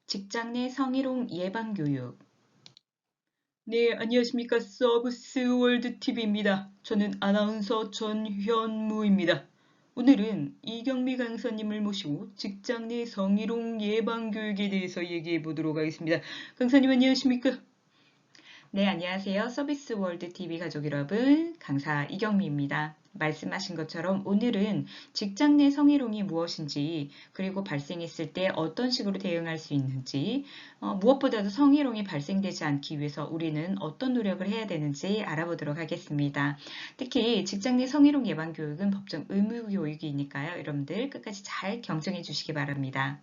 직장 내 성희롱 예방 교육. 네, 안녕하십니까. 서비스월드 TV입니다. 저는 아나운서 전현무입니다. 오늘은 이경미 강사님을 모시고 직장 내 성희롱 예방 교육에 대해서 얘기해 보도록 하겠습니다. 강사님 안녕하십니까? 네, 안녕하세요. 서비스 월드 TV 가족 여러분, 강사 이경미입니다. 말씀하신 것처럼 오늘은 직장 내 성희롱이 무엇인지, 그리고 발생했을 때 어떤 식으로 대응할 수 있는지, 무엇보다도 성희롱이 발생되지 않기 위해서 우리는 어떤 노력을 해야 되는지 알아보도록 하겠습니다. 특히 직장 내 성희롱 예방 교육은 법정 의무 교육이니까요. 여러분들 끝까지 잘 경청해 주시기 바랍니다.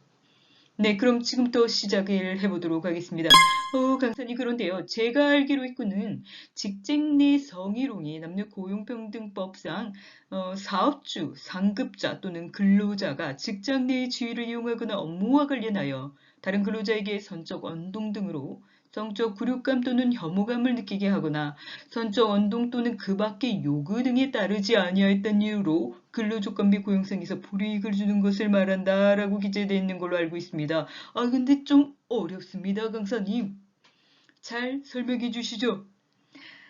네, 그럼 지금부터 시작을 해보도록 하겠습니다. 강사님, 그런데요. 제가 알기로 있고는 직장 내 성희롱이 남녀 고용평등법상 사업주, 상급자 또는 근로자가 직장 내의 지위를 이용하거나 업무와 관련하여 다른 근로자에게 선적 언동 등으로 성적 굴욕감 또는 혐오감을 느끼게 하거나 선적 언동 또는 그 밖의 요구 등에 따르지 아니하였던 이유로 근로조건 및 고용상에서 불이익을 주는 것을 말한다라고 기재되어 있는 걸로 알고 있습니다. 근데 좀 어렵습니다, 강사님. 잘 설명해 주시죠.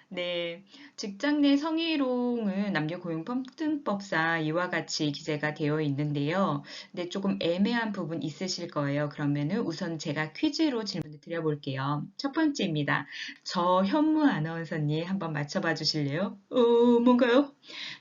네, 직장 내 성희롱은 남녀고용평등법상 이와 같이 기재가 되어 있는데요. 근데 조금 애매한 부분 있으실 거예요. 그러면은 우선 제가 퀴즈로 질문을 드려볼게요. 첫 번째입니다. 저 현무 아나운서님 한번 맞춰봐 주실래요? 뭔가요?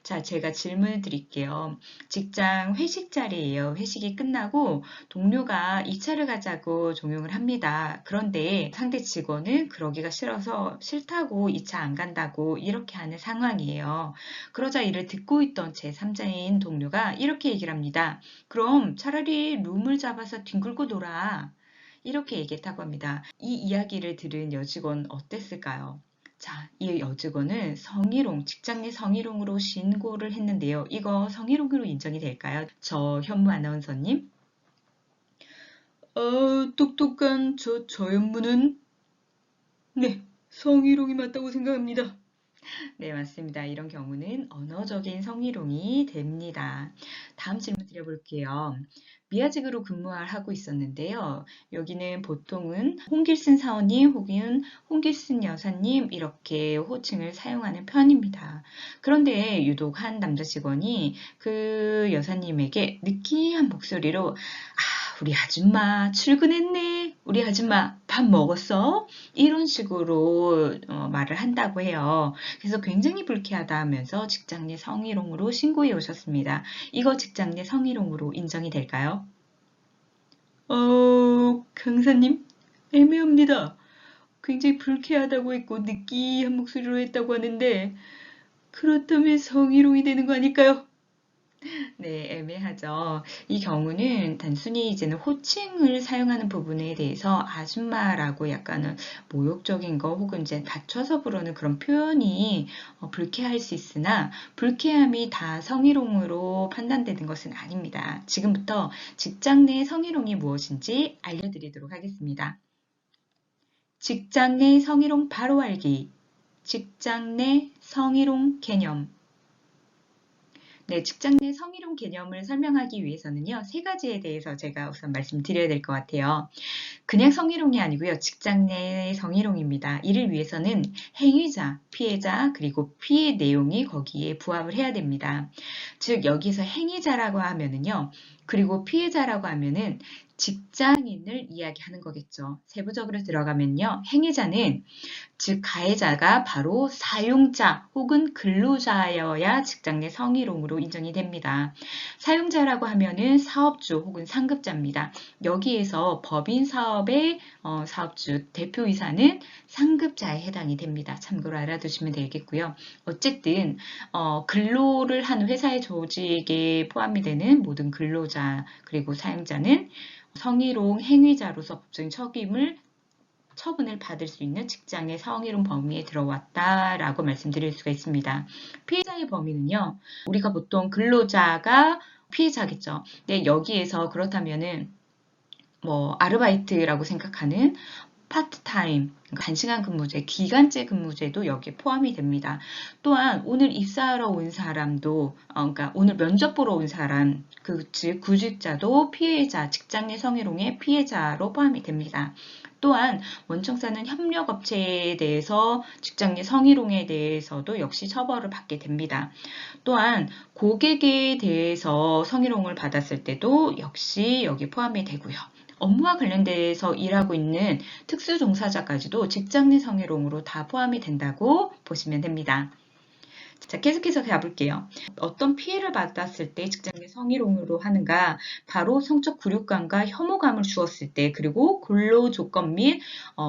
자, 제가 질문을 드릴게요. 직장 회식 자리예요. 회식이 끝나고 동료가 2차를 가자고 종용을 합니다. 그런데 상대 직원은 그러기가 싫어서 싫다고 2차 안 간다고 이렇게 하는 상황이에요. 그러자 이를 듣고 있던 제3자인 동료가 이렇게 얘기를 합니다. 그럼 차라리 룸을 잡아서 뒹굴고 놀아. 이렇게 얘기했다고 합니다. 이 이야기를 들은 여직원 어땠을까요? 자, 이 여직원은 성희롱, 직장 내 성희롱으로 신고를 했는데요. 이거 성희롱으로 인정이 될까요? 저 현무 아나운서님? 똑똑한 저 연무는 네, 성희롱이 맞다고 생각합니다. 네, 맞습니다. 이런 경우는 언어적인 성희롱이 됩니다. 다음 질문 드려볼게요. 미아직으로 근무하고 있었는데요. 여기는 보통은 홍길순 사원님 혹은 홍길순 여사님 이렇게 호칭을 사용하는 편입니다. 그런데 유독 한 남자 직원이 그 여사님에게 느끼한 목소리로 우리 아줌마 출근했네. 우리 아줌마 밥 먹었어? 이런 식으로 말을 한다고 해요. 그래서 굉장히 불쾌하다 하면서 직장 내 성희롱으로 신고해 오셨습니다. 이거 직장 내 성희롱으로 인정이 될까요? 강사님, 애매합니다. 굉장히 불쾌하다고 했고 느끼한 목소리로 했다고 하는데 그렇다면 성희롱이 되는 거 아닐까요? 네, 애매하죠. 이 경우는 단순히 이제는 호칭을 사용하는 부분에 대해서 아줌마라고 약간은 모욕적인 거 혹은 이제 낮춰서 부르는 그런 표현이 불쾌할 수 있으나 불쾌함이 다 성희롱으로 판단되는 것은 아닙니다. 지금부터 직장 내 성희롱이 무엇인지 알려드리도록 하겠습니다. 직장 내 성희롱 바로 알기, 직장 내 성희롱 개념. 네, 직장 내 성희롱 개념을 설명하기 위해서는요, 세 가지에 대해서 제가 우선 말씀드려야 될 것 같아요. 그냥 성희롱이 아니고요, 직장 내 성희롱입니다. 이를 위해서는 행위자, 피해자, 그리고 피해 내용이 거기에 부합을 해야 됩니다. 즉, 여기서 행위자라고 하면은요, 그리고 피해자라고 하면은 직장인을 이야기하는 거겠죠. 세부적으로 들어가면요, 행위자는 즉 가해자가 바로 사용자 혹은 근로자여야 직장 내 성희롱으로 인정이 됩니다. 사용자라고 하면은 사업주 혹은 상급자입니다. 여기에서 법인 사업의 사업주 대표이사는 상급자에 해당이 됩니다. 참고로 알아두시면 되겠고요. 어쨌든 근로를 한 회사의 조직에 포함이 되는 모든 근로자 그리고 사용자는 성희롱 행위자로서 법적인 처분을 받을 수 있는 직장의 성희롱 범위에 들어왔다라고 말씀드릴 수가 있습니다. 피해자의 범위는요, 우리가 보통 근로자가 피해자겠죠. 근데 여기에서 그렇다면은 뭐 아르바이트라고 생각하는 파트타임, 단시간 근무제, 기간제 근무제도 여기에 포함이 됩니다. 또한 오늘 입사하러 온 사람도, 그러니까 오늘 면접 보러 온 사람, 즉 구직자도 피해자, 직장 내 성희롱의 피해자로 포함이 됩니다. 또한 원청사는 협력업체에 대해서 직장 내 성희롱에 대해서도 역시 처벌을 받게 됩니다. 또한 고객에 대해서 성희롱을 받았을 때도 역시 여기 포함이 되고요. 업무와 관련돼서 일하고 있는 특수종사자까지도 직장 내 성희롱으로 다 포함이 된다고 보시면 됩니다. 자, 계속해서 가볼게요. 어떤 피해를 받았을 때 직장 내 성희롱으로 하는가? 바로 성적 굴욕감과 혐오감을 주었을 때, 그리고 근로 조건 및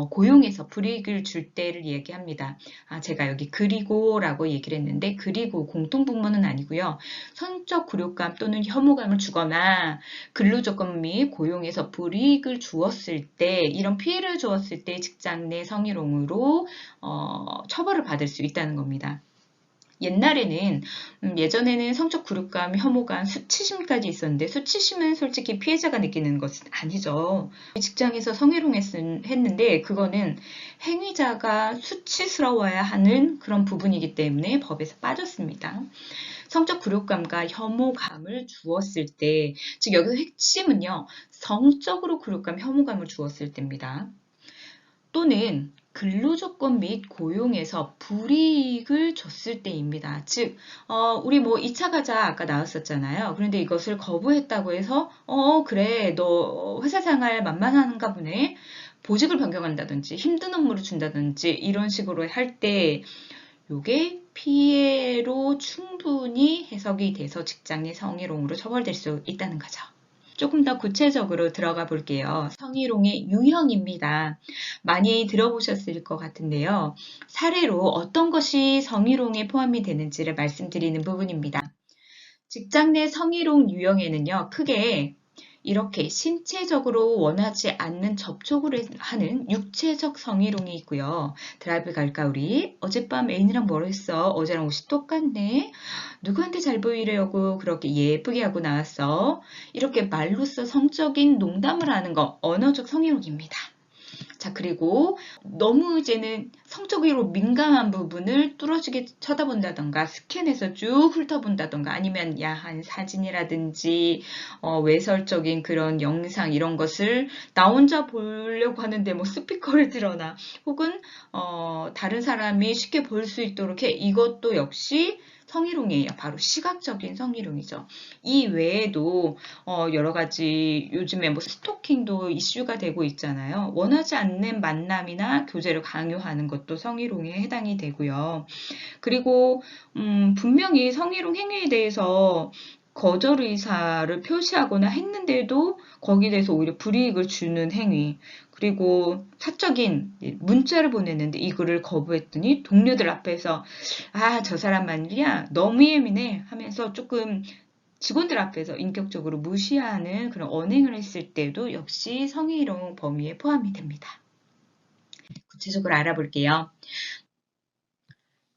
고용에서 불이익을 줄 때를 얘기합니다. 제가 여기 그리고라고 얘기를 했는데 그리고 공통분모는 아니고요. 성적 굴욕감 또는 혐오감을 주거나 근로 조건 및 고용에서 불이익을 주었을 때, 이런 피해를 주었을 때 직장 내 성희롱으로 처벌을 받을 수 있다는 겁니다. 옛날에는 예전에는 성적 굴욕감, 혐오감, 수치심까지 있었는데 수치심은 솔직히 피해자가 느끼는 것은 아니죠. 직장에서 성희롱했는데 그거는 행위자가 수치스러워야 하는 그런 부분이기 때문에 법에서 빠졌습니다. 성적 굴욕감과 혐오감을 주었을 때, 즉 여기서 핵심은요, 성적으로 굴욕감, 혐오감을 주었을 때입니다. 또는 근로조건 및 고용에서 불이익을 줬을 때입니다. 즉, 우리 뭐 2차 가자 아까 나왔었잖아요. 그런데 이것을 거부했다고 해서, 그래, 너 회사 생활 만만한가 보네. 보직을 변경한다든지 힘든 업무를 준다든지 이런 식으로 할 때, 요게 피해로 충분히 해석이 돼서 직장 내 성희롱으로 처벌될 수 있다는 거죠. 조금 더 구체적으로 들어가 볼게요. 성희롱의 유형입니다. 많이 들어보셨을 것 같은데요. 사례로 어떤 것이 성희롱에 포함이 되는지를 말씀드리는 부분입니다. 직장 내 성희롱 유형에는요, 크게 이렇게 신체적으로 원하지 않는 접촉을 하는 육체적 성희롱이 있고요. 드라이브 갈까 우리? 어젯밤 애인이랑 뭘 했어? 어제랑 옷이 똑같네? 누구한테 잘 보이려고 그렇게 예쁘게 하고 나왔어? 이렇게 말로써 성적인 농담을 하는 거, 언어적 성희롱입니다. 자, 그리고 너무 이제는 성적으로 민감한 부분을 뚫어지게 쳐다본다던가 스캔해서 쭉 훑어본다던가 아니면 야한 사진이라든지 외설적인 그런 영상 이런 것을 나 혼자 보려고 하는데 뭐 스피커를 틀어놔 혹은 다른 사람이 쉽게 볼 수 있도록 해. 이것도 역시 성희롱이에요. 바로 시각적인 성희롱이죠. 이 외에도 여러 가지 요즘에 뭐 스토킹도 이슈가 되고 있잖아요. 원하지 않는 만남이나 교제를 강요하는 것도 성희롱에 해당이 되고요. 그리고 분명히 성희롱 행위에 대해서 거절 의사를 표시하거나 했는데도 거기에 대해서 오히려 불이익을 주는 행위, 그리고 사적인 문자를 보냈는데 이거를 거부했더니 동료들 앞에서 저 사람 말이야 너무 예민해 하면서 조금 직원들 앞에서 인격적으로 무시하는 그런 언행을 했을 때도 역시 성희롱 범위에 포함이 됩니다. 구체적으로 알아볼게요.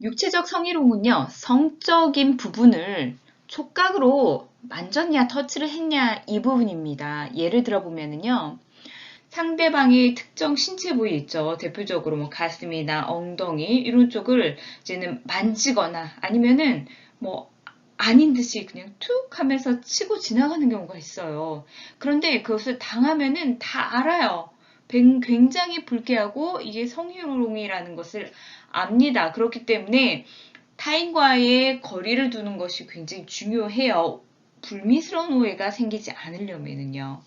육체적 성희롱은요, 성적인 부분을 촉각으로 만졌냐, 터치를 했냐, 이 부분입니다. 예를 들어보면은요, 상대방의 특정 신체 부위 있죠. 대표적으로 뭐 가슴이나 엉덩이, 이런 쪽을 이제는 만지거나 아니면은 뭐 아닌 듯이 그냥 툭 하면서 치고 지나가는 경우가 있어요. 그런데 그것을 당하면은 다 알아요. 굉장히 불쾌하고 이게 성희롱이라는 것을 압니다. 그렇기 때문에 타인과의 거리를 두는 것이 굉장히 중요해요. 불미스러운 오해가 생기지 않으려면은요.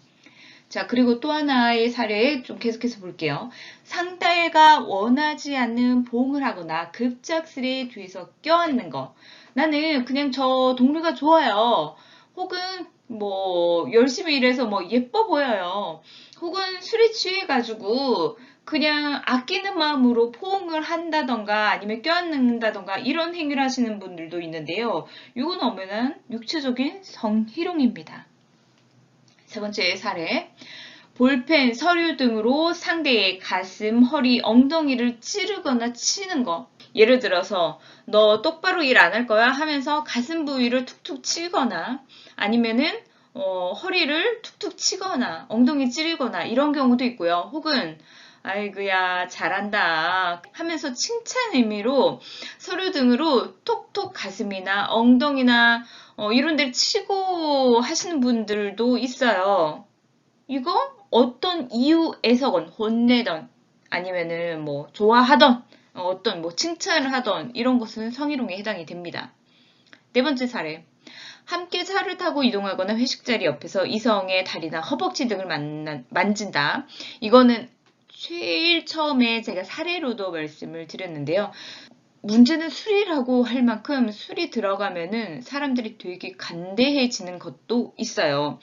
자, 그리고 또 하나의 사례 좀 계속해서 볼게요. 상대가 원하지 않는 보응을 하거나 급작스레 뒤에서 껴안는 거. 나는 그냥 저 동료가 좋아요. 혹은 뭐 열심히 일해서 뭐 예뻐 보여요. 혹은 술에 취해가지고 그냥 아끼는 마음으로 포옹을 한다던가 아니면 껴안는다던가 이런 행위를 하시는 분들도 있는데요. 이건 엄연한 육체적인 성희롱입니다. 세 번째 사례. 볼펜, 서류 등으로 상대의 가슴, 허리, 엉덩이를 찌르거나 치는 거. 예를 들어서 너 똑바로 일 안 할 거야 하면서 가슴 부위를 툭툭 치거나 아니면은 허리를 툭툭 치거나 엉덩이 찌르거나 이런 경우도 있고요. 혹은 아이고야, 잘한다. 하면서 칭찬 의미로 서류 등으로 톡톡 가슴이나 엉덩이나 이런 데를 치고 하시는 분들도 있어요. 이거 어떤 이유에서건 혼내던 아니면은 뭐 좋아하던 어떤 뭐 칭찬을 하던 이런 것은 성희롱에 해당이 됩니다. 네 번째 사례. 함께 차를 타고 이동하거나 회식 자리 옆에서 이성의 다리나 허벅지 등을 만진다. 이거는 제일 처음에 제가 사례로도 말씀을 드렸는데요. 문제는 술이라고 할 만큼 술이 들어가면은 사람들이 되게 간대해지는 것도 있어요.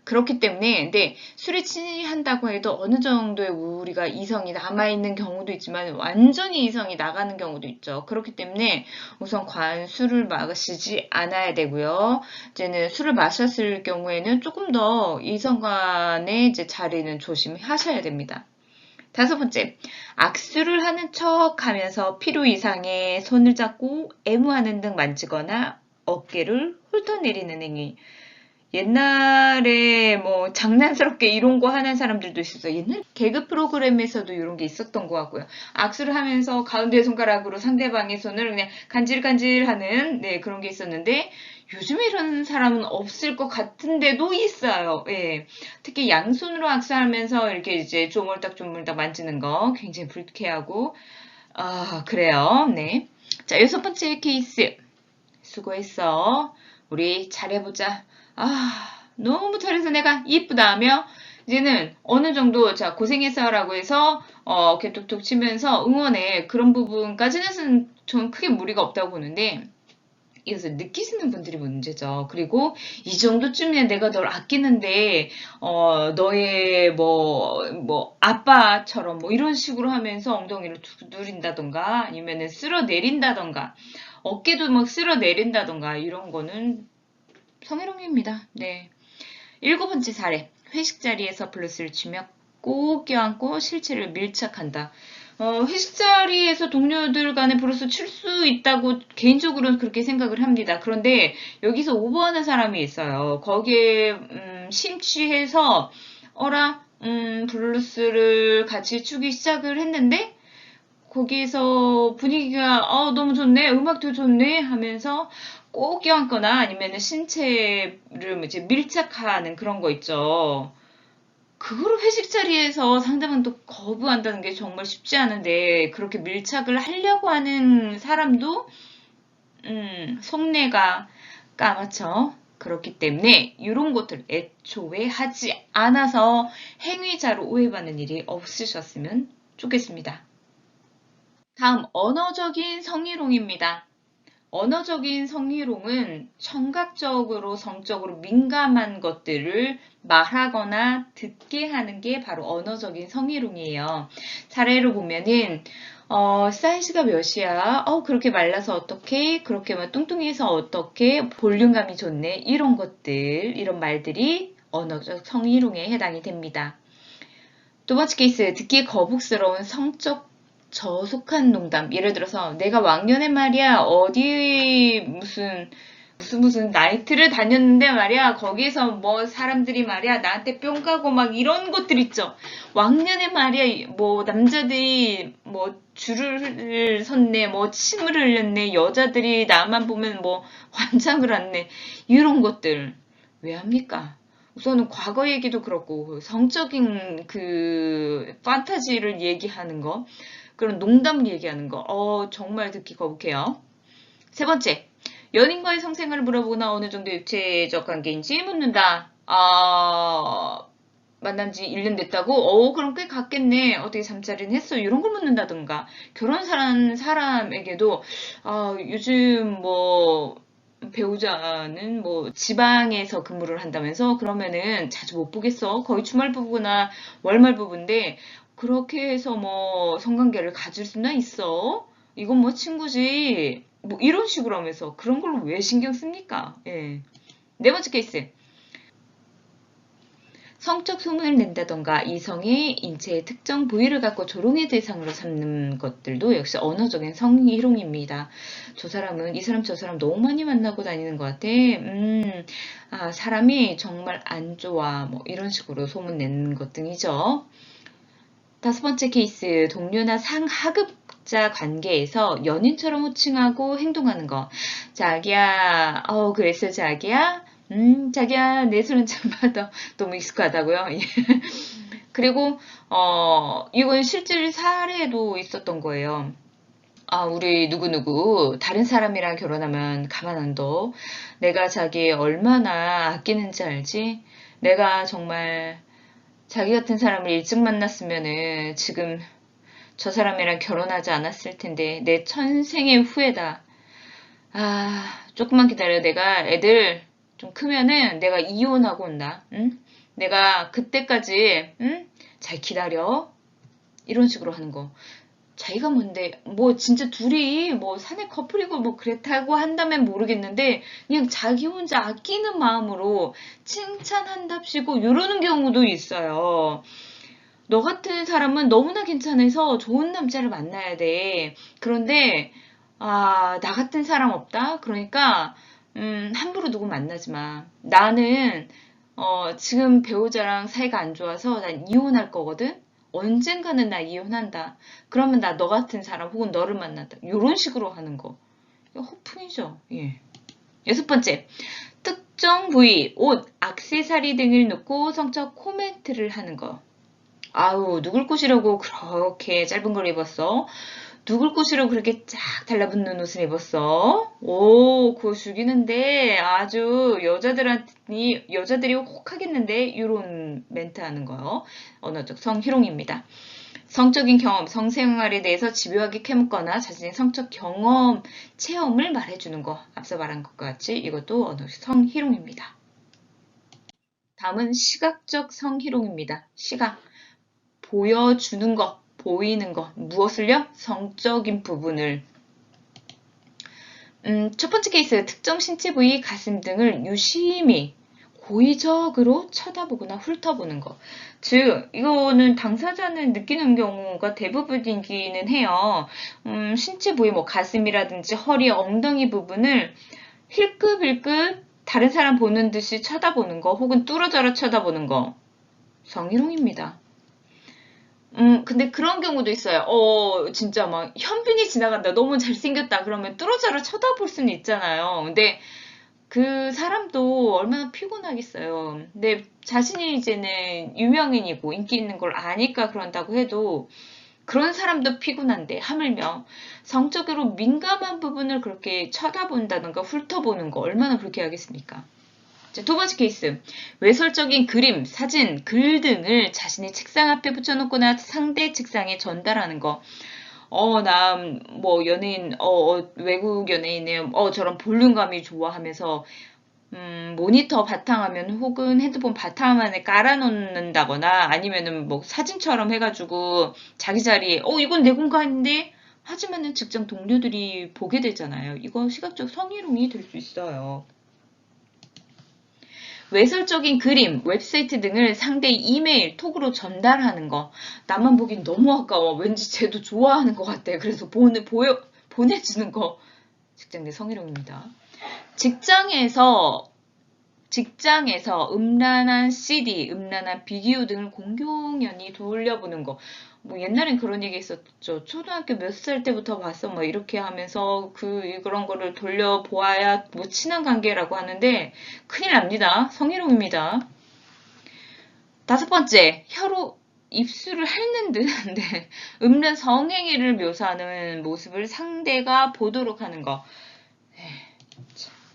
그렇기 때문에, 근데 술이 취한다고 해도 어느 정도의 우리가 이성이 남아있는 경우도 있지만 완전히 이성이 나가는 경우도 있죠. 그렇기 때문에 우선 과한 술을 마시지 않아야 되고요. 이제는 술을 마셨을 경우에는 조금 더 이성 간의 이제 자리는 조심하셔야 됩니다. 다섯 번째, 악수를 하는 척 하면서 필요 이상의 손을 잡고 애무하는 등 만지거나 어깨를 훑어내리는 행위. 옛날에 뭐 장난스럽게 이런 거 하는 사람들도 있었어요. 옛날 개그 프로그램에서도 이런 게 있었던 것 같고요. 악수를 하면서 가운데 손가락으로 상대방의 손을 그냥 간질간질 하는 네, 그런 게 있었는데 요즘에 이런 사람은 없을 것 같은데도 있어요. 예. 특히 양손으로 악수하면서 이렇게 이제 조물딱조물딱 만지는 거 굉장히 불쾌하고 그래요. 네. 자, 여섯 번째 케이스. 수고했어. 우리 잘해보자. 너무 잘해서 내가 이쁘다 하며 이제는 어느 정도 자 고생했어라고 해서 이렇게 톡톡 치면서 응원해 그런 부분까지는 저는 크게 무리가 없다고 보는데 이것을 느끼시는 분들이 문제죠. 그리고 이 정도쯤이면 내가 널 아끼는데 너의 뭐 아빠처럼 뭐 이런 식으로 하면서 엉덩이를 두드린다던가 아니면은 쓸어내린다던가 어깨도 막 쓸어내린다던가 이런 거는 성희롱입니다. 네. 일곱 번째 사례. 회식 자리에서 블루스를 치며 꼭 껴안고 실체를 밀착한다. 회식 자리에서 동료들 간에 블루스 칠 수 있다고 개인적으로는 그렇게 생각을 합니다. 그런데 여기서 오버하는 사람이 있어요. 거기에 심취해서 블루스를 같이 추기 시작을 했는데 거기에서 분위기가 너무 좋네, 음악도 좋네 하면서 꼭 껴안거나 아니면 신체를 이제 밀착하는 그런 거 있죠. 그거를 회식 자리에서 상대방 또 거부한다는 게 정말 쉽지 않은데 그렇게 밀착을 하려고 하는 사람도 속내가 까맣죠. 그렇기 때문에 이런 것들 애초에 하지 않아서 행위자로 오해받는 일이 없으셨으면 좋겠습니다. 다음 언어적인 성희롱입니다. 언어적인 성희롱은 청각적으로 성적으로 민감한 것들을 말하거나 듣게 하는 게 바로 언어적인 성희롱이에요. 사례로 보면은 사이즈가 몇이야? 그렇게 말라서 어떻게? 그렇게 막 뚱뚱해서 어떻게? 볼륨감이 좋네. 이런 것들, 이런 말들이 언어적 성희롱에 해당이 됩니다. 두 번째 케이스, 듣기 거북스러운 성적 저속한 농담. 예를 들어서 내가 왕년에 말이야 어디 무슨 나이트를 다녔는데 말이야 거기에서 뭐 사람들이 말이야 나한테 뿅 가고 막 이런 것들 있죠. 왕년에 말이야 뭐 남자들이 뭐 줄을 섰네 뭐 침을 흘렸네 여자들이 나만 보면 뭐 환장을 했네 이런 것들 왜 합니까? 우선은 과거 얘기도 그렇고 성적인 그 판타지를 얘기하는 거 그런 농담을 얘기하는 거 정말 듣기 거북해요. 세 번째, 연인과의 성생활을 물어보거나 어느 정도 육체적 관계인지 묻는다. 만난 지 1년 됐다고? 그럼 꽤 갔겠네. 어떻게 잠자리는 했어? 이런 걸 묻는다든가. 결혼한 사람에게도, 요즘 뭐, 배우자는 뭐 지방에서 근무를 한다면서 그러면은 자주 못 보겠어. 거의 주말 부부나 월말 부부인데 그렇게 해서 뭐 성관계를 가질 수나 있어? 이건 뭐 친구지. 뭐 이런 식으로 하면서 그런 걸로 왜 신경 씁니까? 예. 네 번째 케이스. 성적 소문을 낸다던가 이성의 인체의 특정 부위를 갖고 조롱의 대상으로 삼는 것들도 역시 언어적인 성희롱입니다. 이 사람 저 사람 너무 많이 만나고 다니는 것 같아. 사람이 정말 안 좋아. 뭐 이런 식으로 소문 내는 것 등이죠. 다섯 번째 케이스, 동료나 상하급자 관계에서 연인처럼 호칭하고 행동하는 거. 자기야, 그랬어, 자기야? 자기야, 내 술 한잔 받아. 너무 익숙하다고요? 예. 그리고, 이건 실질 사례도 있었던 거예요. 우리 누구누구 다른 사람이랑 결혼하면 가만 안 둬. 내가 자기 얼마나 아끼는지 알지? 내가 정말 자기 같은 사람을 일찍 만났으면은 지금 저 사람이랑 결혼하지 않았을 텐데 내 천생의 후회다. 조금만 기다려. 내가 애들 좀 크면은 내가 이혼하고 온다. 응? 내가 그때까지 응? 잘 기다려. 이런 식으로 하는 거. 자기가 뭔데, 뭐, 진짜 둘이, 뭐, 사내 커플이고, 뭐, 그랬다고 한다면 모르겠는데, 그냥 자기 혼자 아끼는 마음으로 칭찬한답시고, 이러는 경우도 있어요. 너 같은 사람은 너무나 괜찮아서 좋은 남자를 만나야 돼. 그런데, 나 같은 사람 없다? 그러니까, 함부로 누구 만나지 마. 나는, 지금 배우자랑 사이가 안 좋아서 난 이혼할 거거든? 언젠가는 나 이혼한다. 그러면 나 너 같은 사람 혹은 너를 만난다. 이런 식으로 하는 거. 이거 허풍이죠. 예. 여섯 번째. 특정 부위, 옷, 액세서리 등을 놓고 성적 코멘트를 하는 거. 누굴 꼬시려고 그렇게 짧은 걸 입었어? 누굴 꼬시려고 그렇게 쫙 달라붙는 옷을 입었어? 그거 죽이는데 아주 여자들이 혹하겠는데? 이런 멘트 하는 거요. 언어적 성희롱입니다. 성적인 경험, 성생활에 대해서 집요하게 캐묻거나 자신의 성적 경험, 체험을 말해주는 거. 앞서 말한 것과 같이 이것도 언어적 성희롱입니다. 다음은 시각적 성희롱입니다. 시각. 보여주는 것, 보이는 것, 무엇을요? 성적인 부분을. 첫 번째 케이스, 특정 신체 부위, 가슴 등을 유심히, 고의적으로 쳐다보거나 훑어보는 것. 즉, 이거는 당사자는 느끼는 경우가 대부분이기는 해요. 신체 부위, 뭐 가슴이라든지 허리, 엉덩이 부분을 힐끗힐끗 다른 사람 보는 듯이 쳐다보는 거, 혹은 뚫어져라 쳐다보는 거. 성희롱입니다. 근데 그런 경우도 있어요. 진짜 막 현빈이 지나간다. 너무 잘생겼다. 그러면 뚫어져라 쳐다볼 수는 있잖아요. 근데 그 사람도 얼마나 피곤하겠어요. 근데 자신이 이제는 유명인이고 인기 있는 걸 아니까 그런다고 해도 그런 사람도 피곤한데 하물며 성적으로 민감한 부분을 그렇게 쳐다본다던가 훑어보는 거 얼마나 그렇게 하겠습니까? 자, 두 번째 케이스. 외설적인 그림, 사진, 글 등을 자신의 책상 앞에 붙여놓거나 상대 책상에 전달하는 거. 뭐, 연예인, 외국 연예인의, 저런 볼륨감이 좋아하면서, 모니터 바탕화면 혹은 핸드폰 바탕화면에 깔아놓는다거나 아니면은 뭐 사진처럼 해가지고 자기 자리에, 이건 내 공간인데? 하지만은 직장 동료들이 보게 되잖아요. 이거 시각적 성희롱이 될 수 있어요. 외설적인 그림, 웹사이트 등을 상대의 이메일, 톡으로 전달하는 거. 나만 보긴 너무 아까워. 왠지 쟤도 좋아하는 것 같아. 그래서 보내주는 거. 직장 내 성희롱입니다. 직장에서 음란한 CD, 음란한 비디오 등을 공공연히 돌려보는 거. 뭐 옛날엔 그런 얘기 있었죠. 초등학교 몇 살 때부터 봤어. 뭐 이렇게 하면서 그런 거를 돌려보아야 뭐 친한 관계라고 하는데 큰일 납니다. 성희롱입니다. 다섯 번째, 혀로 입술을 핥는 듯 네, 음란 성행위를 묘사하는 모습을 상대가 보도록 하는 거.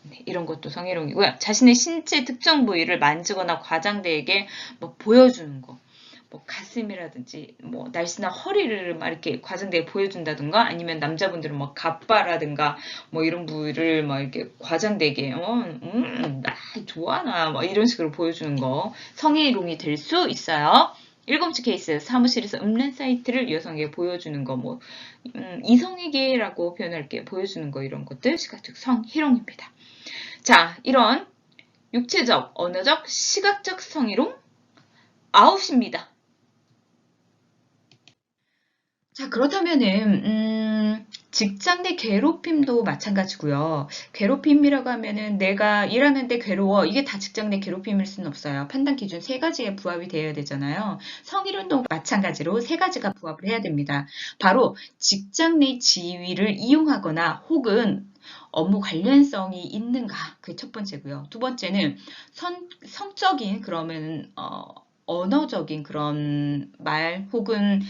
네, 이런 것도 성희롱이고요. 자신의 신체 특정 부위를 만지거나 과장대에게 뭐 보여주는 거. 뭐 가슴이라든지 뭐 날씬한 허리를 막 이렇게 과장되게 보여준다든가 아니면 남자분들은 뭐 갑바라든가 뭐 이런 부위를 막 이렇게 과장되게 나 좋아나 뭐 이런 식으로 보여주는 거 성희롱이 될 수 있어요. 일곱 번째 케이스 사무실에서 음란 사이트를 여성에게 보여주는 거 뭐 이성에게라고 표현할게 보여주는 거 이런 것들 시각적 성희롱입니다. 자, 이런 육체적, 언어적, 시각적 성희롱 9입니다. 자, 그렇다면은, 직장 내 괴롭힘도 마찬가지고요. 괴롭힘이라고 하면은 내가 일하는데 괴로워. 이게 다 직장 내 괴롭힘일 수는 없어요. 판단 기준 세 가지에 부합이 되어야 되잖아요. 성희롱도 마찬가지로 세 가지가 부합을 해야 됩니다. 바로 직장 내 지위를 이용하거나 혹은 업무 관련성이 있는가. 그게 첫 번째고요. 두 번째는 성적인 그러면 언어적인 그런 말 혹은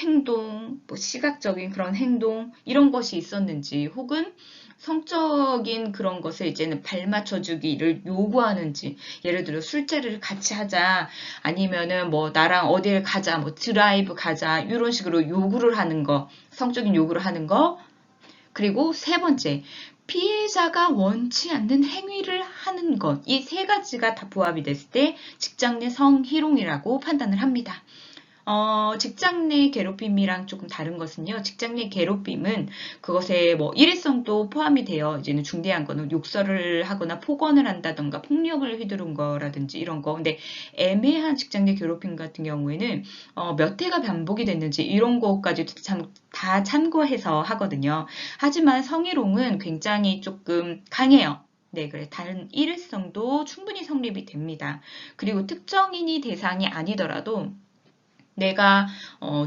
행동, 뭐 시각적인 그런 행동 이런 것이 있었는지 혹은 성적인 그런 것을 이제는 발맞춰주기를 요구하는지 예를 들어 술자리를 같이 하자 아니면은 뭐 나랑 어딜 가자 뭐 드라이브 가자 이런 식으로 요구를 하는 거 성적인 요구를 하는 거 그리고 세 번째, 피해자가 원치 않는 행위를 하는 것. 이 세 가지가 다 부합이 됐을 때 직장 내 성희롱이라고 판단을 합니다. 직장 내 괴롭힘이랑 조금 다른 것은요. 직장 내 괴롭힘은 그것에 뭐 일회성도 포함이 되어 이제는 중대한 거는 욕설을 하거나 폭언을 한다던가 폭력을 휘두른 거라든지 이런 거. 근데 애매한 직장 내 괴롭힘 같은 경우에는 몇 회가 반복이 됐는지 이런 것까지도 참 다 참고해서 하거든요. 하지만 성희롱은 굉장히 조금 강해요. 네, 그래. 다른 일회성도 충분히 성립이 됩니다. 그리고 특정인이 대상이 아니더라도 내가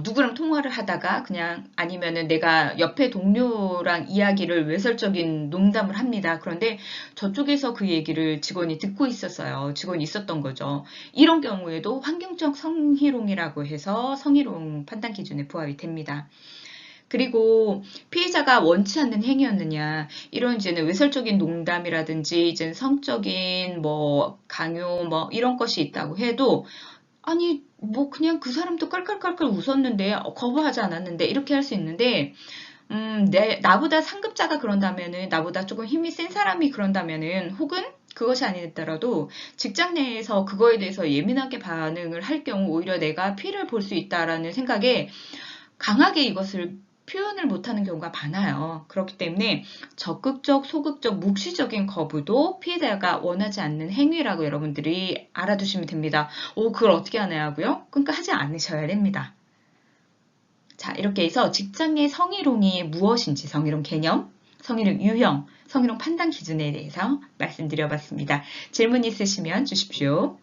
누구랑 통화를 하다가 그냥 아니면은 내가 옆에 동료랑 이야기를 외설적인 농담을 합니다. 그런데 저쪽에서 그 얘기를 직원이 듣고 있었어요. 직원이 있었던 거죠. 이런 경우에도 환경적 성희롱이라고 해서 성희롱 판단 기준에 부합이 됩니다. 그리고 피해자가 원치 않는 행위였느냐 이런 이제는 외설적인 농담이라든지 이제 성적인 뭐 강요 뭐 이런 것이 있다고 해도 아니, 뭐, 그냥 그 사람도 깔깔깔깔 웃었는데, 거부하지 않았는데, 이렇게 할 수 있는데, 나보다 상급자가 그런다면은, 나보다 조금 힘이 센 사람이 그런다면은, 혹은 그것이 아니더라도 직장 내에서 그거에 대해서 예민하게 반응을 할 경우 오히려 내가 피해를 볼 수 있다라는 생각에 강하게 이것을 표현을 못하는 경우가 많아요. 그렇기 때문에 적극적, 소극적, 묵시적인 거부도 피해자가 원하지 않는 행위라고 여러분들이 알아두시면 됩니다. 그걸 어떻게 하냐고요? 그러니까 하지 않으셔야 됩니다. 자, 이렇게 해서 직장 내 성희롱이 무엇인지 성희롱 개념, 성희롱 유형, 성희롱 판단 기준에 대해서 말씀드려봤습니다. 질문 있으시면 주십시오.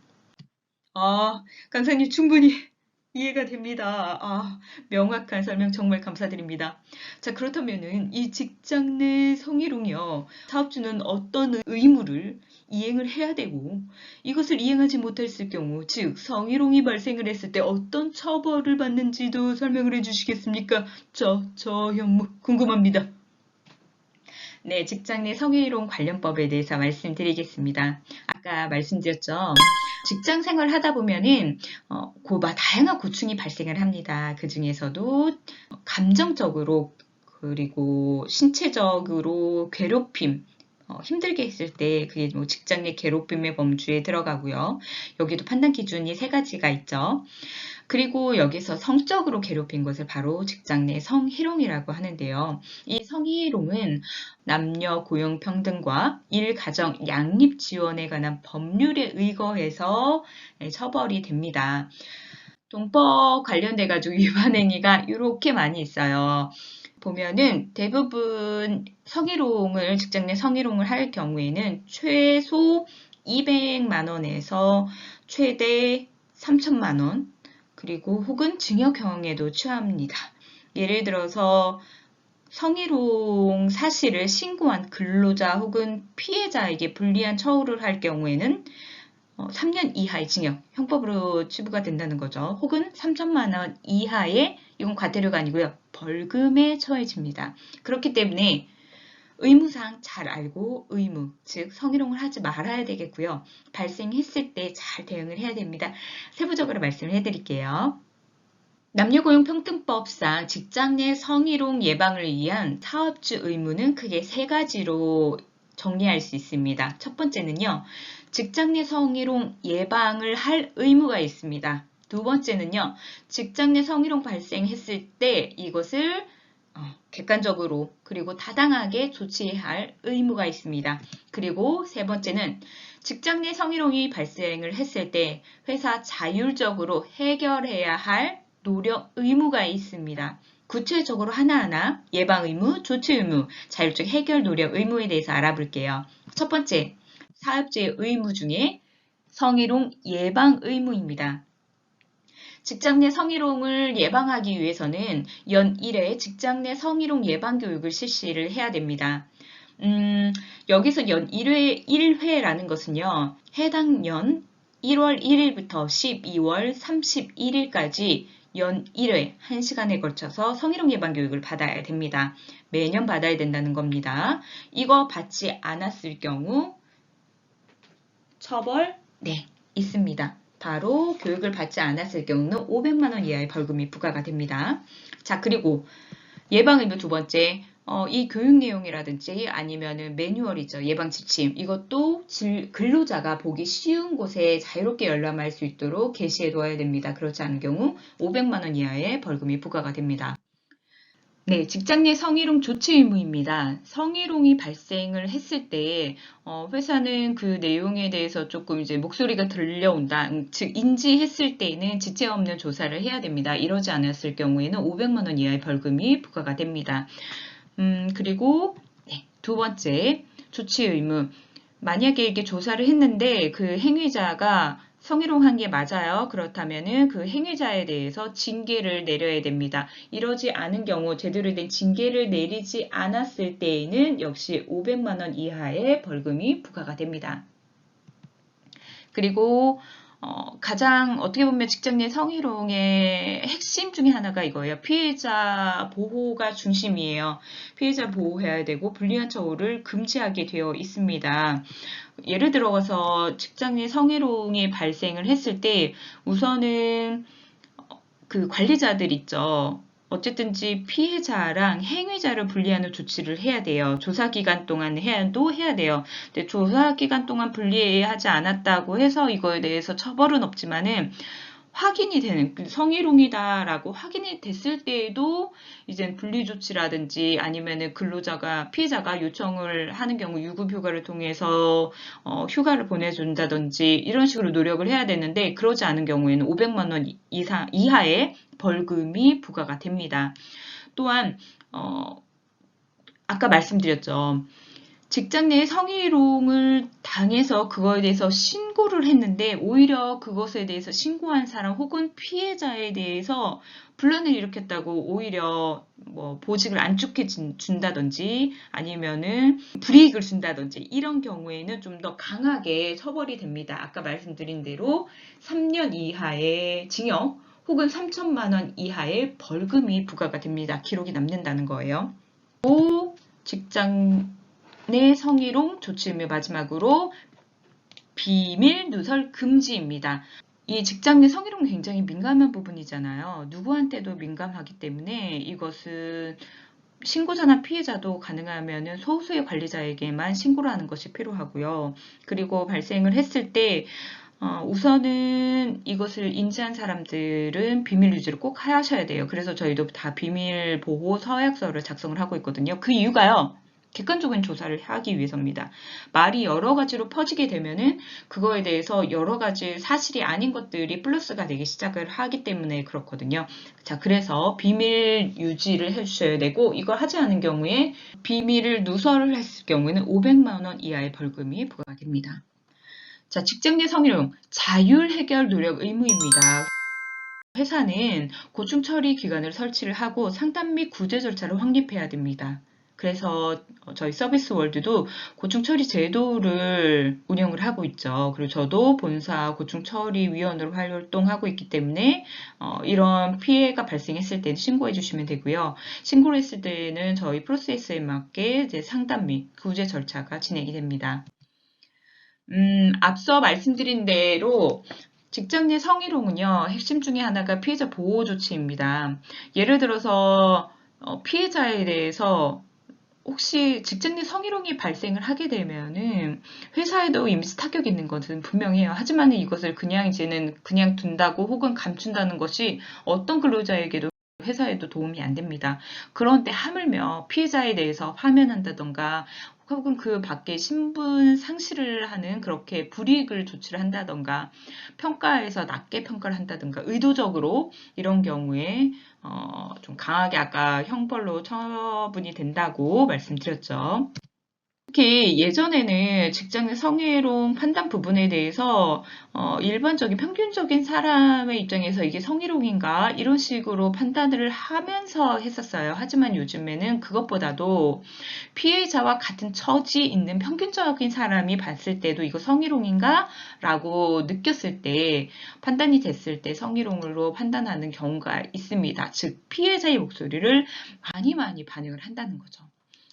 강사님 충분히 이해가 됩니다. 명확한 설명 정말 감사드립니다. 자, 그렇다면은 이 직장 내 성희롱이요. 사업주는 어떤 의무를 이행을 해야 되고 이것을 이행하지 못했을 경우, 즉 성희롱이 발생을 했을 때 어떤 처벌을 받는지도 설명을 해주시겠습니까? 저 현무 궁금합니다. 네, 직장 내 성희롱 관련법에 대해서 말씀드리겠습니다. 아까 말씀드렸죠. 직장 생활 하다 보면은 다양한 고충이 발생을 합니다. 그 중에서도 감정적으로 그리고 신체적으로 괴롭힘 힘들게 했을 때 그게 뭐 직장 내 괴롭힘의 범주에 들어가고요. 여기도 판단 기준이 세 가지가 있죠. 그리고 여기서 성적으로 괴롭힌 것을 바로 직장 내 성희롱이라고 하는데요. 이 성희롱은 남녀 고용 평등과 일, 가정, 양립 지원에 관한 법률에 의거해서 처벌이 됩니다. 동법 관련돼 가지고 위반 행위가 이렇게 많이 있어요. 보면은 대부분 직장 내 성희롱을 할 경우에는 최소 200만 원에서 최대 3천만 원 그리고 혹은 징역형에도 처합니다. 예를 들어서 성희롱 사실을 신고한 근로자 혹은 피해자에게 불리한 처우를 할 경우에는 3년 이하의 징역, 형법으로 치부가 된다는 거죠. 혹은 3천만 원 이하의, 이건 과태료가 아니고요. 벌금에 처해집니다. 그렇기 때문에 의무상 잘 알고 즉 성희롱을 하지 말아야 되겠고요. 발생했을 때 잘 대응을 해야 됩니다. 세부적으로 말씀을 해드릴게요. 남녀고용평등법상 직장 내 성희롱 예방을 위한 사업주 의무는 크게 세 가지로 정리할 수 있습니다. 첫 번째는요. 직장 내 성희롱 예방을 할 의무가 있습니다. 두 번째는요. 직장 내 성희롱 발생했을 때 이것을 객관적으로 그리고 타당하게 조치해야 할 의무가 있습니다. 그리고 세 번째는 직장 내 성희롱이 발생을 했을 때 회사 자율적으로 해결해야 할 노력 의무가 있습니다. 구체적으로 하나하나 예방 의무, 조치 의무, 자율적 해결 노력 의무에 대해서 알아볼게요. 첫 번째, 사업주의 의무 중에 성희롱 예방 의무입니다. 직장 내 성희롱을 예방하기 위해서는 연 1회 직장 내 성희롱 예방 교육을 실시를 해야 됩니다. 여기서 연 1회라는 것은요, 해당 년 1월 1일부터 12월 31일까지 연 1회 1시간에 걸쳐서 성희롱 예방 교육을 받아야 됩니다. 매년 받아야 된다는 겁니다. 이거 받지 않았을 경우 처벌, 네, 있습니다. 바로 교육을 받지 않았을 경우는 500만 원 이하의 벌금이 부과가 됩니다. 자, 그리고 예방 의무 두 번째, 이 교육 내용이라든지 아니면은 매뉴얼이죠. 예방 지침. 이것도 근로자가 보기 쉬운 곳에 자유롭게 열람할 수 있도록 게시해 둬야 됩니다. 그렇지 않은 경우 500만 원 이하의 벌금이 부과가 됩니다. 네, 직장 내 성희롱 조치 의무입니다. 성희롱이 발생을 했을 때 회사는 그 내용에 대해서 조금 이제 목소리가 들려온다, 즉 인지했을 때에는 지체 없는 조사를 해야 됩니다. 이러지 않았을 경우에는 500만 원 이하의 벌금이 부과가 됩니다. 그리고 네, 두 번째 조치 의무. 만약에 이게 조사를 했는데 그 행위자가 성희롱한 게 맞아요. 그렇다면은 그 행위자에 대해서 징계를 내려야 됩니다. 이러지 않은 경우 제대로 된 징계를 내리지 않았을 때에는 역시 500만 원 이하의 벌금이 부과가 됩니다. 그리고 가장 어떻게 보면 직장 내 성희롱의 핵심 중에 하나가 이거예요. 피해자 보호가 중심이에요. 피해자 보호해야 되고 불리한 처우를 금지하게 되어 있습니다. 예를 들어서 직장 내 성희롱이 발생을 했을 때 우선은 그 관리자들 있죠. 어쨌든지 피해자랑 행위자를 분리하는 조치를 해야 돼요. 조사 기간 동안 해야 돼요. 근데 조사 기간 동안 분리하지 않았다고 해서 이거에 대해서 처벌은 없지만은 확인이 되는 성희롱이다라고 확인이 됐을 때에도 이제 분리 조치라든지 아니면은 피해자가 요청을 하는 경우 유급 휴가를 통해서 휴가를 보내준다든지 이런 식으로 노력을 해야 되는데 그러지 않은 경우에는 500만 원 이하의 벌금이 부과가 됩니다. 또한 아까 말씀드렸죠. 직장 내에 성희롱을 당해서 그거에 대해서 신고를 했는데 오히려 그것에 대해서 신고한 사람 혹은 피해자에 대해서 분란을 일으켰다고 오히려 뭐 보직을 안쪽해 준다든지 아니면은 불이익을 준다든지 이런 경우에는 좀 더 강하게 처벌이 됩니다. 아까 말씀드린 대로 3년 이하의 징역 혹은 3천만 원 이하의 벌금이 부과가 됩니다. 기록이 남는다는 거예요. 또 직장 내 성희롱 조치 의무 마지막으로 비밀 누설 금지입니다. 이 직장 내 성희롱은 굉장히 민감한 부분이잖아요. 누구한테도 민감하기 때문에 이것은 신고자나 피해자도 가능하면 소수의 관리자에게만 신고를 하는 것이 필요하고요. 그리고 발생을 했을 때 우선은 이것을 인지한 사람들은 비밀 유지를 꼭 하셔야 돼요. 그래서 저희도 다 비밀 보호 서약서를 작성을 하고 있거든요. 그 이유가요. 객관적인 조사를 하기 위해서입니다. 말이 여러 가지로 퍼지게 되면은 그거에 대해서 여러 가지 사실이 아닌 것들이 플러스가 되기 시작을 하기 때문에 그렇거든요. 자, 그래서 비밀 유지를 해주셔야 되고 이걸 하지 않은 경우에 비밀을 누설을 했을 경우에는 500만 원 이하의 벌금이 부과가 됩니다. 자, 직장 내 성희롱 자율 해결 노력 의무입니다. 회사는 고충 처리 기관을 설치를 하고 상담 및 구제 절차를 확립해야 됩니다. 그래서 저희 서비스 월드도 고충 처리 제도를 운영을 하고 있죠. 그리고 저도 본사 고충 처리 위원으로 활동하고 있기 때문에 이런 피해가 발생했을 때는 신고해 주시면 되고요. 신고를 했을 때는 저희 프로세스에 맞게 이제 상담 및 구제 절차가 진행이 됩니다. 앞서 말씀드린 대로 직장 내 성희롱은요, 핵심 중에 하나가 피해자 보호 조치입니다. 예를 들어서 피해자에 대해서 혹시 직장 내 성희롱이 발생을 하게 되면은 회사에도 이미지 타격이 있는 것은 분명해요. 하지만 이것을 그냥 이제는 그냥 둔다고 혹은 감춘다는 것이 어떤 근로자에게도 회사에도 도움이 안 됩니다. 그런데 하물며 피해자에 대해서 파면한다던가 혹은 그 밖에 신분 상실을 하는 그렇게 불이익을 조치를 한다던가 평가에서 낮게 평가를 한다던가 의도적으로 이런 경우에 좀 강하게 아까 형벌로 처분이 된다고 말씀드렸죠. 특히 예전에는 직장 내 성희롱 판단 부분에 대해서 일반적인 평균적인 사람의 입장에서 이게 성희롱인가 이런 식으로 판단을 하면서 했었어요. 하지만 요즘에는 그것보다도 피해자와 같은 처지 있는 평균적인 사람이 봤을 때도 이거 성희롱인가? 라고 느꼈을 때 판단이 됐을 때 성희롱으로 판단하는 경우가 있습니다. 즉 피해자의 목소리를 많이 많이 반영을 한다는 거죠.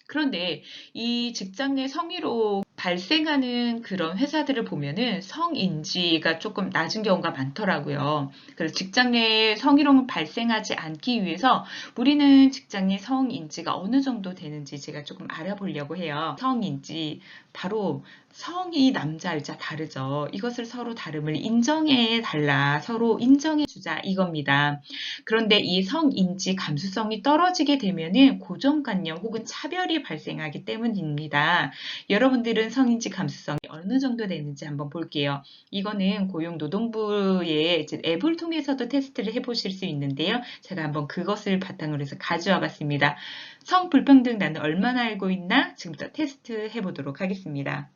그런데 이 직장 내 성희롱 발생하는 그런 회사들을 보면은 성인지가 조금 낮은 경우가 많더라고요. 그래서 직장 내에 성희롱을 발생하지 않기 위해서 우리는 직장 내 성인지가 어느 정도 되는지 제가 조금 알아보려고 해요. 성인지, 바로 성이 남자, 여자 다르죠. 이것을 서로 다름을 인정해 달라, 서로 인정해 주자 이겁니다. 그런데 이 성인지 감수성이 떨어지게 되면은 고정관념 혹은 차별이 발생하기 때문입니다. 여러분들은 성인지 감수성이 어느 정도 되는지 한번 볼게요. 이거는 고용노동부의 앱을 통해서도 테스트를 해보실 수 있는데요. 제가 한번 그것을 바탕으로 해서 가져와 봤습니다. 성불평등 나는 얼마나 알고 있나? 지금부터 테스트 해보도록 하겠습니다.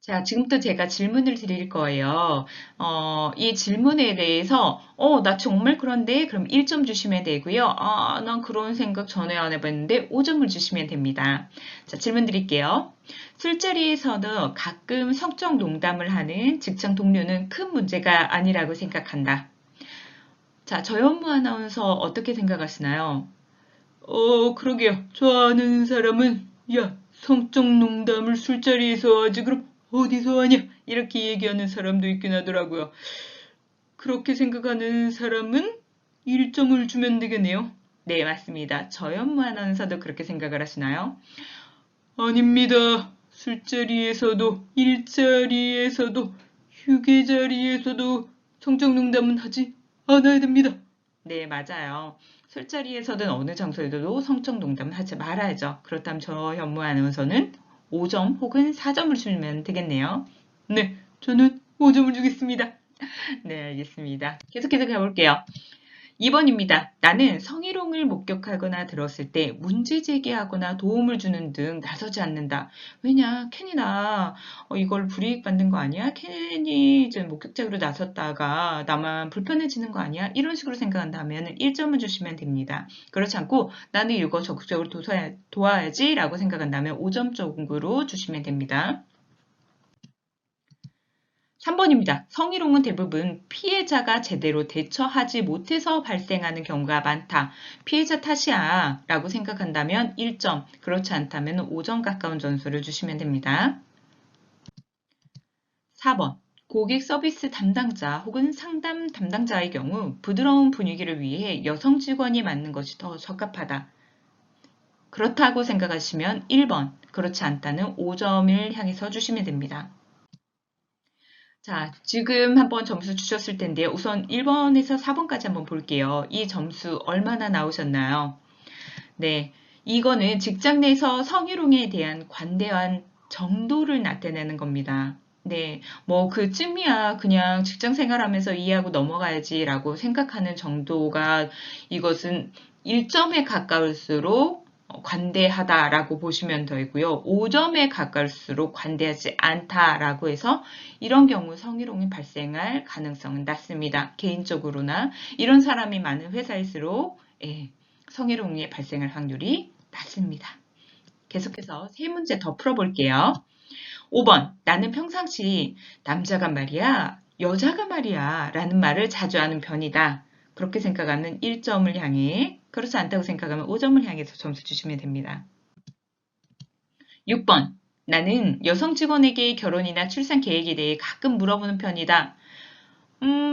자, 지금부터 제가 질문을 드릴 거예요. 이 질문에 대해서, 나 정말 그런데? 그럼 1점 주시면 되고요. 난 그런 생각 전혀 안 해봤는데 5점을 주시면 됩니다. 자, 질문 드릴게요. 술자리에서는 가끔 성적 농담을 하는 직장 동료는 큰 문제가 아니라고 생각한다. 자, 저현무 아나운서 어떻게 생각하시나요? 그러게요. 저 아는 사람은, 야, 성적 농담을 술자리에서 하지, 그럼 어디서 하냐? 이렇게 얘기하는 사람도 있긴 하더라고요. 그렇게 생각하는 사람은 1점을 주면 되겠네요. 네, 맞습니다. 저현무 아나운서도 그렇게 생각을 하시나요? 아닙니다. 술자리에서도, 일자리에서도, 휴게 자리에서도 성적 농담은 하지 않아야 됩니다. 네, 맞아요. 술자리에서든 어느 장소에서도 성적 농담을 하지 말아야죠. 그렇다면 저 현무 아나운서는 5점 혹은 4점을 주면 되겠네요. 네, 저는 5점을 주겠습니다. 네, 알겠습니다. 계속해서 가볼게요. 2번입니다. 나는 성희롱을 목격하거나 들었을 때 문제 제기하거나 도움을 주는 등 나서지 않는다. 왜냐, 괜히 나 이걸 불이익 받는 거 아니야? 괜히 이제 목격자로 나섰다가 나만 불편해지는 거 아니야? 이런 식으로 생각한다면 1점을 주시면 됩니다. 그렇지 않고 나는 이거 적극적으로 도와야지라고 생각한다면 5점 쪽으로 주시면 됩니다. 3번입니다. 성희롱은 대부분 피해자가 제대로 대처하지 못해서 발생하는 경우가 많다. 피해자 탓이야 라고 생각한다면 1점, 그렇지 않다면 5점 가까운 점수를 주시면 됩니다. 4번. 고객 서비스 담당자 혹은 상담 담당자의 경우 부드러운 분위기를 위해 여성 직원이 맡는 것이 더 적합하다. 그렇다고 생각하시면 1번, 그렇지 않다는 5점을 향해서 주시면 됩니다. 자, 지금 한번 점수 주셨을 텐데요. 우선 1번에서 4번까지 한번 볼게요. 이 점수 얼마나 나오셨나요? 네, 이거는 직장 내에서 성희롱에 대한 관대한 정도를 나타내는 겁니다. 네, 뭐 그쯤이야 그냥 직장 생활하면서 이해하고 넘어가야지라고 생각하는 정도가 이것은 1점에 가까울수록 관대하다라고 보시면 되고요. 5점에 가까울수록 관대하지 않다라고 해서 이런 경우 성희롱이 발생할 가능성은 낮습니다. 개인적으로나 이런 사람이 많은 회사일수록 성희롱이 발생할 확률이 낮습니다. 계속해서 세 문제 더 풀어볼게요. 5번. 나는 평상시 남자가 말이야, 여자가 말이야 라는 말을 자주 하는 편이다. 그렇게 생각하면 1점을 향해, 그렇지 않다고 생각하면 5점을 향해서 점수 주시면 됩니다. 6번. 나는 여성 직원에게 결혼이나 출산 계획에 대해 가끔 물어보는 편이다.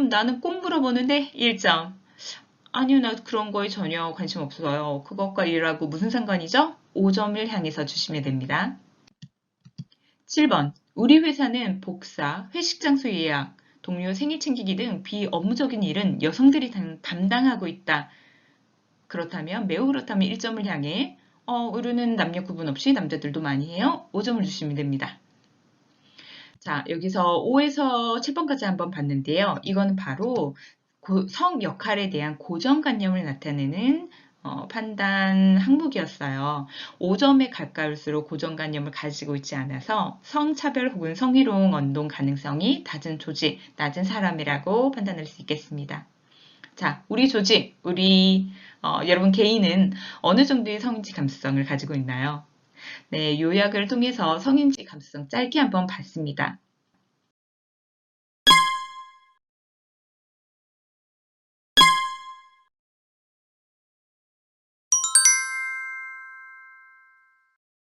나는 꼭 물어보는데 1점. 아니요, 나 그런 거에 전혀 관심 없어요. 그것과 일하고 무슨 상관이죠? 5점을 향해서 주시면 됩니다. 7번. 우리 회사는 복사, 회식 장소 예약, 동료 생일 챙기기 등 비업무적인 일은 여성들이 담당하고 있다. 그렇다면, 매우 그렇다면 1점을 향해 의류는 남녀 구분 없이 남자들도 많이 해요. 5점을 주시면 됩니다. 자, 여기서 5에서 7번까지 한번 봤는데요. 이거는 바로 성 역할에 대한 고정관념을 나타내는 판단 항목이었어요. 5점에 가까울수록 고정관념을 가지고 있지 않아서 성차별 혹은 성희롱 언동 가능성이 낮은 조직, 낮은 사람이라고 판단할 수 있겠습니다. 자, 우리 조직, 여러분 개인은 어느 정도의 성인지 감수성을 가지고 있나요? 네, 요약을 통해서 성인지 감수성 짧게 한번 봤습니다.